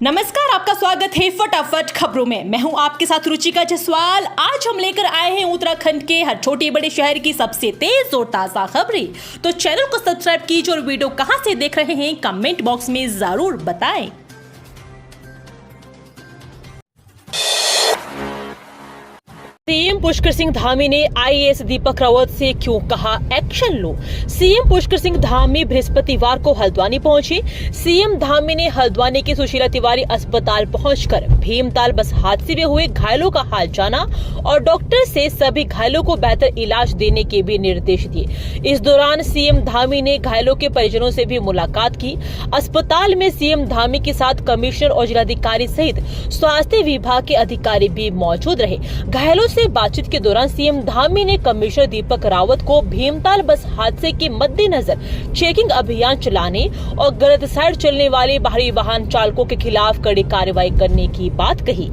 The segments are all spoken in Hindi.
नमस्कार, आपका स्वागत है फटाफट खबरों में। मैं हूं आपके साथ रुचिका जसवाल। आज हम लेकर आए हैं उत्तराखंड के हर छोटे बड़े शहर की सबसे तेज और ताजा खबरें। तो चैनल को सब्सक्राइब कीजिए और वीडियो कहां से देख रहे हैं कमेंट बॉक्स में जरूर बताएं। सीएम पुष्कर सिंह धामी ने आईएएस दीपक रावत से क्यों कहा एक्शन लो। सीएम पुष्कर सिंह धामी बृहस्पतिवार को हल्द्वानी पहुंचे। सीएम धामी ने हल्द्वानी के सुशीला तिवारी अस्पताल पहुंचकर भीमताल बस हादसे में हुए घायलों का हाल जाना और डॉक्टर से सभी घायलों को बेहतर इलाज देने के भी निर्देश दिए। इस दौरान सीएम धामी ने घायलों के परिजनों से भी मुलाकात की। अस्पताल में सीएम धामी के साथ कमिश्नर और जिलाधिकारी सहित स्वास्थ्य विभाग के अधिकारी भी मौजूद रहे। घायलों से बातचीत के दौरान सीएम धामी ने कमिश्नर दीपक रावत को भीमताल बस हादसे के मद्देनजर चेकिंग अभियान चलाने और गलत साइड चलने वाले बाहरी वाहन चालकों के खिलाफ कड़ी कार्रवाई करने की बात कही।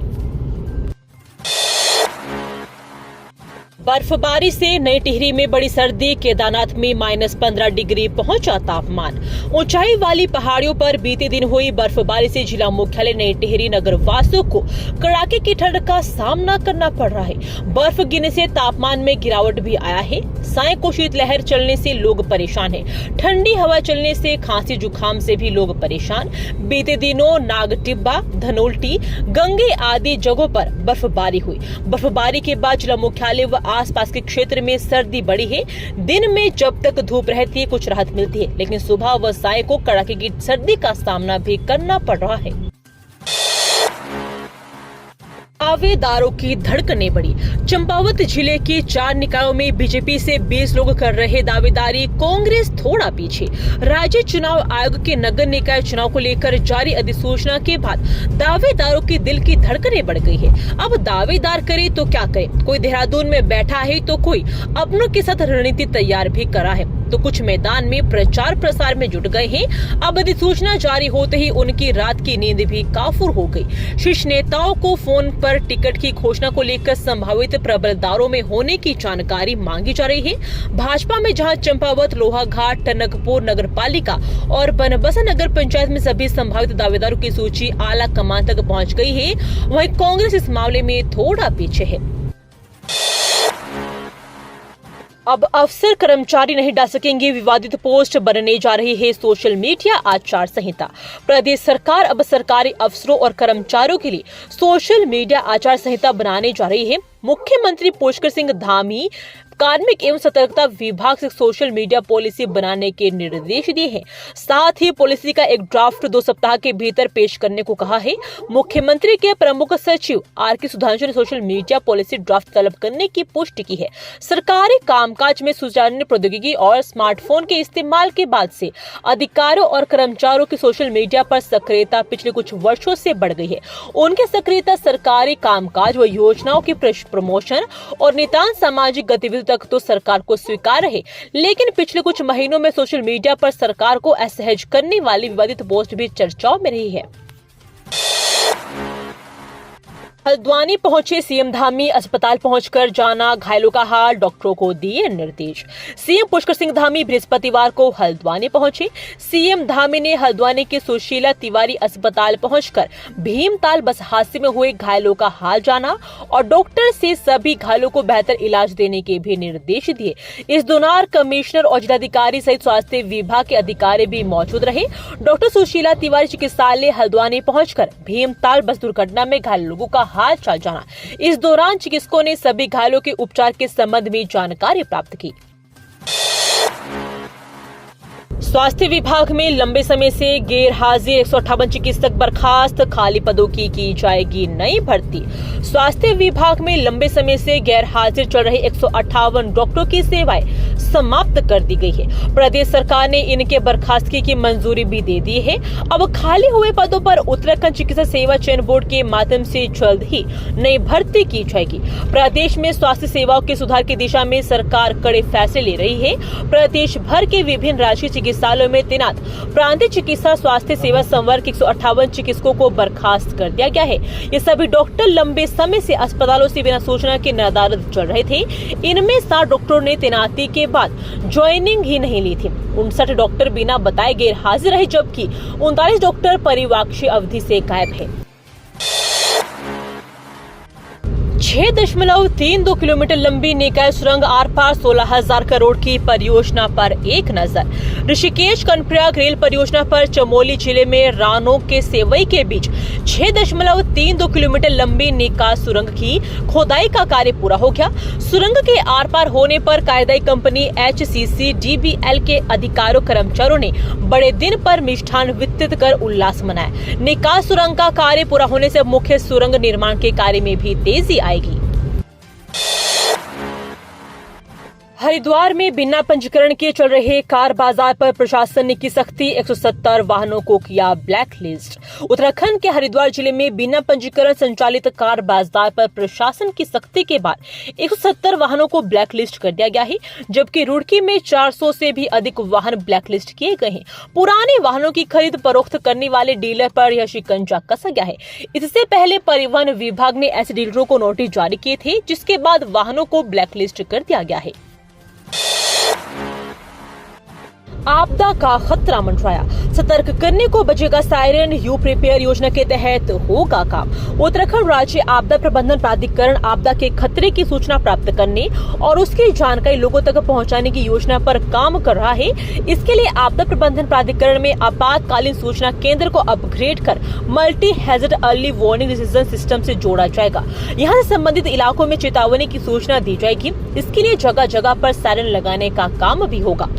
बर्फबारी से नई टिहरी में बड़ी सर्दी। केदारनाथ में -15 डिग्री पहुंचा तापमान। ऊंचाई वाली पहाड़ियों पर बीते दिन हुई बर्फबारी से जिला मुख्यालय नई टिहरी नगर वासियों को कड़ाके की ठंड का सामना करना पड़ रहा है। बर्फ गिरने से तापमान में गिरावट भी आया है। साय को शीतलहर चलने से लोग परेशान हैं। ठंडी हवा चलने से खांसी जुकाम से भी लोग परेशान। बीते दिनों नागटिब्बा, धनोल्टी, गंगे आदि जगहों पर बर्फबारी हुई। बर्फबारी के बाद जिला मुख्यालय व आसपास के क्षेत्र में सर्दी बढ़ी है। दिन में जब तक धूप रहती है कुछ राहत मिलती है, लेकिन सुबह व साय को कड़ाके की सर्दी का सामना भी करना पड़ रहा है। दावेदारों की धड़कनें बढ़ी। चंपावत जिले के 4 निकायों में बीजेपी से 20 लोग कर रहे दावेदारी, कांग्रेस थोड़ा पीछे। राज्य चुनाव आयोग के नगर निकाय चुनाव को लेकर जारी अधिसूचना के बाद दावेदारों की दिल की धड़कनें बढ़ गई है। अब दावेदार करे तो क्या करे। कोई देहरादून में बैठा है तो कोई अपनों के साथ रणनीति तैयार भी करा है, तो कुछ मैदान में प्रचार प्रसार में जुट गए हैं। अब अधिसूचना जारी होते ही उनकी रात की नींद भी काफूर हो गई। शीर्ष नेताओं को फोन पर टिकट की घोषणा को लेकर संभावित प्रबलदारों में होने की जानकारी मांगी जा रही है। भाजपा में जहां चंपावत, लोहाघाट, टनकपुर नगर पालिका और बनबसा नगर पंचायत में सभी संभावित दावेदारों की सूची आला कमान तक पहुंच गई है, वहीं कांग्रेस इस मामले में थोड़ा पीछे है। अब अफसर कर्मचारी नहीं डाल सकेंगे विवादित पोस्ट, बनने जा रही है सोशल मीडिया आचार संहिता। प्रदेश सरकार अब सरकारी अफसरों और कर्मचारियों के लिए सोशल मीडिया आचार संहिता बनाने जा रही है। मुख्यमंत्री पुष्कर सिंह धामी कार्मिक एवं सतर्कता विभाग से सोशल मीडिया पॉलिसी बनाने के निर्देश दिए हैं। साथ ही पॉलिसी का एक ड्राफ्ट 2 सप्ताह के भीतर पेश करने को कहा है। मुख्यमंत्री के प्रमुख सचिव आर.के. सुधांशु ने सोशल मीडिया पॉलिसी ड्राफ्ट तलब करने की पुष्टि की है। सरकारी कामकाज में सुचारू प्रौद्योगिकी और स्मार्टफोन के इस्तेमाल के बाद से अधिकारियों और कर्मचारियों की सोशल मीडिया पर सक्रियता पिछले कुछ वर्षों से बढ़ गई है। उनकी सक्रियता सरकारी कामकाज व योजनाओं की प्रमोशन और नितांत सामाजिक गतिविधि तक तो सरकार को स्वीकार है, लेकिन पिछले कुछ महीनों में सोशल मीडिया पर सरकार को असहज करने वाली विवादित पोस्ट भी चर्चाओं में रही है। हल्द्वानी पहुंचे सीएम धामी। अस्पताल पहुंचकर जाना घायलों का हाल, डॉक्टरों को दिए निर्देश। सीएम पुष्कर सिंह धामी बृहस्पतिवार को हल्द्वानी पहुंचे। सीएम धामी ने हल्द्वानी के सुशीला तिवारी अस्पताल पहुंचकर भीमताल बस हादसे में हुए घायलों का हाल जाना और डॉक्टर से सभी घायलों को बेहतर इलाज देने के भी निर्देश दिए। इस दौरान कमिश्नर और जिलाधिकारी सहित स्वास्थ्य विभाग के अधिकारी भी मौजूद रहे। डॉक्टर सुशीला तिवारी चिकित्सालय हल्द्वानी पहुंचकर भीमताल बस दुर्घटना में घायल लोगों का हाल चाल जाना। इस दौरान चिकित्सकों ने सभी घायलों के उपचार के संबंध में जानकारी प्राप्त की। स्वास्थ्य विभाग में लंबे समय से गैर हाजिर 158 चिकित्सक बर्खास्त, खाली पदों की जाएगी नई भर्ती। स्वास्थ्य विभाग में लंबे समय से गैर हाजिर चल रहे 158 डॉक्टरों की सेवाएं समाप्त कर दी गई है। प्रदेश सरकार ने इनके बर्खास्तगी की मंजूरी भी दे दी है। अब खाली हुए पदों पर उत्तराखंड चिकित्सा सेवा चयन बोर्ड के माध्यम से जल्द ही नई भर्ती की जाएगी। प्रदेश में स्वास्थ्य सेवाओं के सुधार की दिशा में सरकार कड़े फैसले ले रही है। प्रदेश भर के विभिन्न राज्य चिकित्सा चिकित्सालयों में तैनात प्रांतीय चिकित्सा स्वास्थ्य सेवा संवर्ग 158 चिकित्सकों को बर्खास्त कर दिया गया है। ये सभी डॉक्टर लंबे समय से अस्पतालों से बिना सूचना के नदारद चल रहे थे। इनमें 60 डॉक्टरों ने तैनाती के बाद ज्वाइनिंग ही नहीं ली थी। 59 डॉक्टर बिना बताए गैर हाजिर रहे, जबकि 39 डॉक्टर परिवाक्षी अवधि से गायब है। 6.32 किलोमीटर लंबी निकाय सुरंग आर पार 16,000 करोड़ की परियोजना पर एक नजर। ऋषिकेश कर्णप्रयाग रेल परियोजना पर चमोली जिले में रानों के सेवई के बीच 6.32 किलोमीटर लंबी निकाय सुरंग की खोदाई का कार्य पूरा हो गया। सुरंग के आर पार होने पर कार्यदायी कंपनी HCCDBL के अधिकारियों कर्मचारियों ने बड़े दिन पर मिष्ठान वितरित कर उल्लास मनाया। निकाय सुरंग का कार्य पूरा होने से मुख्य सुरंग निर्माण के कार्य में भी तेजी आएगी। हरिद्वार में बिना पंजीकरण के चल रहे कार बाजार पर प्रशासन ने की सख्ती, 170 वाहनों को किया ब्लैक लिस्ट। उत्तराखंड के हरिद्वार जिले में बिना पंजीकरण संचालित कार बाजार पर प्रशासन की सख्ती के बाद 170 वाहनों को ब्लैक लिस्ट कर दिया गया है, जबकि रुड़की में 400 से भी अधिक वाहन ब्लैक लिस्ट किए गए हैं। पुराने वाहनों की खरीद फरोख्त करने वाले डीलर पर यह शिकंजा कसा गया है। इससे पहले परिवहन विभाग ने ऐसे डीलरों को नोटिस जारी किए थे, जिसके बाद वाहनों को ब्लैक लिस्ट कर दिया गया है। आपदा का खतरा मंडराया, सतर्क करने को बजेगा सायरन, यू प्रिपेयर योजना के तहत होगा काम। उत्तराखंड राज्य आपदा प्रबंधन प्राधिकरण आपदा के खतरे की सूचना प्राप्त करने और उसकी जानकारी लोगों तक पहुंचाने की योजना पर काम कर रहा है। इसके लिए आपदा प्रबंधन प्राधिकरण में आपातकालीन सूचना केंद्र को अपग्रेड कर multi hazard early warning decision system से जोड़ा जाएगा। यहाँ से संबंधित इलाकों में चेतावनी की सूचना दी जाएगी। इसके लिए जगह जगह पर सायरन लगाने का काम भी होगा।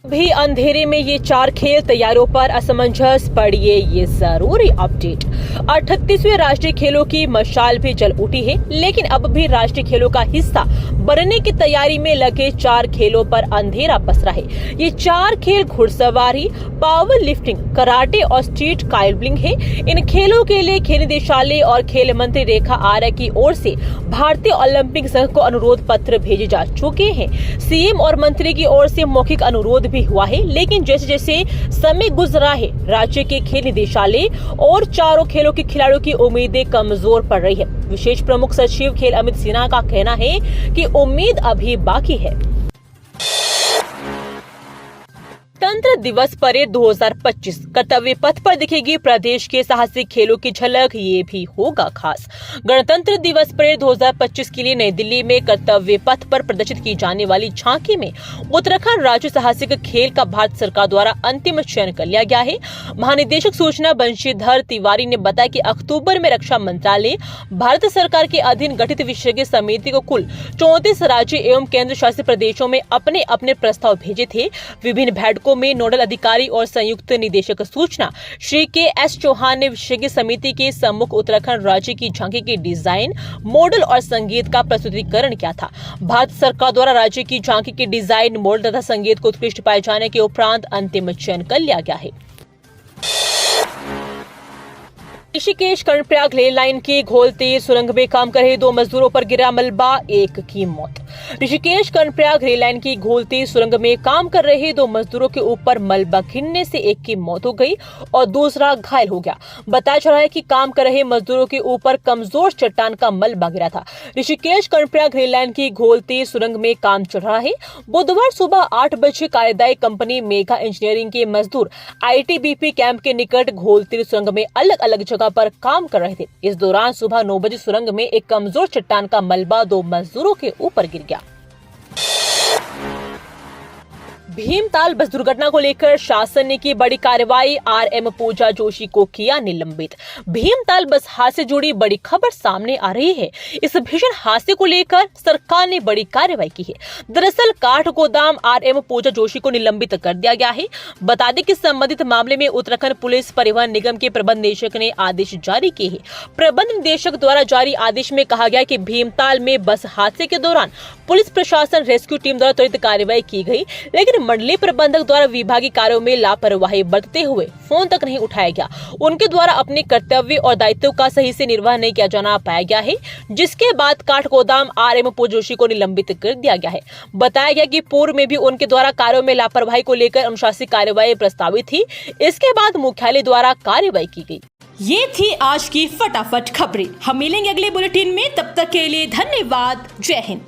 भी अंधेरे में ये 4 खेल तैयारियों पर असमंजस, पड़िए ये जरूरी अपडेट। 38वें राष्ट्रीय खेलों की मशाल भी जल उठी है, लेकिन अब भी राष्ट्रीय खेलों का हिस्सा बनने की तैयारी में लगे 4 खेलों पर अंधेरा पसरा है। ये 4 खेल घुड़सवारी, पावर लिफ्टिंग, कराटे और स्ट्रीट काइबलिंग है। इन खेलों के लिए खेल निदेशालय और खेल मंत्री रेखा आर्या की ओर से भारतीय ओलंपिक संघ को अनुरोध पत्र भेजे जा चुके हैं। सीएम और मंत्री की ओर से मौखिक अनुरोध भी हुआ है, लेकिन जैसे जैसे समय गुजरा है, राज्य के खेल निदेशालय और चारों खेलों के खिलाड़ियों की उम्मीदें कमजोर पड़ रही है। विशेष प्रमुख सचिव खेल अमित सिन्हा का कहना है कि उम्मीद अभी बाकी है। गणतंत्र दिवस परेड 2025 कर्तव्य पथ पर दिखेगी प्रदेश के साहसिक खेलों की झलक, ये भी होगा खास। गणतंत्र दिवस परेड 2025 के लिए नई दिल्ली में कर्तव्य पथ पर प्रदर्शित की जाने वाली झांकी में उत्तराखंड राज्य साहसिक खेल का भारत सरकार द्वारा अंतिम चयन कर लिया गया है। महानिदेशक सूचना बंशीधर तिवारी ने बताया कि अक्टूबर में रक्षा मंत्रालय भारत सरकार के अधीन गठित विशेषज्ञ समिति को कुल 34 राज्य एवं केंद्र शासित प्रदेशों में अपने अपने प्रस्ताव भेजे थे। विभिन्न बैठकों में नोडल अधिकारी और संयुक्त निदेशक सूचना श्री KS चौहान ने विशेषज्ञ समिति के सम्मुख उत्तराखंड राज्य की झांकी के डिजाइन, मॉडल और संगीत का प्रस्तुतिकरण किया था। भारत सरकार द्वारा राज्य की झांकी के डिजाइन, मॉडल तथा संगीत को उत्कृष्ट पाए जाने के उपरांत अंतिम चयन कर लिया गया है। ऋषिकेश कर्णप्रयाग रेल लाइन की घोलती सुरंग में काम कर रहे 2 मजदूरों पर गिरा मलबा, 1 की मौत। ऋषिकेश कर्णप्रयाग रेल लाइन की घोलती सुरंग में काम कर रहे 2 मजदूरों के ऊपर मलबा गिरने से एक की मौत हो गई और दूसरा घायल हो गया। बताया जा रहा है कि काम कर रहे मजदूरों के ऊपर कमजोर चट्टान का मलबा गिरा था। ऋषिकेश कर्णप्रयाग रेल लाइन की घोलती सुरंग में काम चल रहा है। बुधवार सुबह 8 बजे कार्यदायी कंपनी मेगा इंजीनियरिंग के मजदूर ITBP कैंप के निकट घोलती सुरंग में अलग अलग जगह पर काम कर रहे थे। इस दौरान सुबह 9 बजे सुरंग में एक कमजोर चट्टान का मलबा 2 मजदूरों के ऊपर गिर गया। भीमताल बस दुर्घटना को लेकर शासन ने की बड़ी कार्रवाई, RM पूजा जोशी को किया निलंबित। भीमताल बस हादसे से जुड़ी बड़ी खबर सामने आ रही है। इस भीषण हादसे को लेकर सरकार ने बड़ी कार्रवाई की है। दरअसल काठ गोदाम RM पूजा जोशी को निलंबित कर दिया गया है। बता दें कि संबंधित मामले में उत्तराखंड पुलिस परिवहन निगम के प्रबंध निदेशक ने आदेश जारी किए हैं। प्रबंध निदेशक द्वारा जारी आदेश में कहा गया कि भीमताल में बस हादसे के दौरान पुलिस प्रशासन रेस्क्यू टीम द्वारा त्वरित कार्रवाई की गई, लेकिन मंडलीय प्रबंधक द्वारा विभागीय कार्यों में लापरवाही बरतते हुए फोन तक नहीं उठाया गया। उनके द्वारा अपने कर्तव्य और दायित्व का सही से निर्वाह नहीं किया जाना पाया गया है, जिसके बाद काठ गोदाम RMO जोशी को निलंबित कर दिया गया है। बताया गया कि पूर्व में भी उनके द्वारा कार्यों में लापरवाही को लेकर अनुशासनिक कार्यवाही प्रस्तावित थी। इसके बाद मुख्यालय द्वारा कार्यवाही की गई। ये थी आज की फटाफट खबरें। हम मिलेंगे अगले बुलेटिन में, तब तक के लिए धन्यवाद। जय हिंद।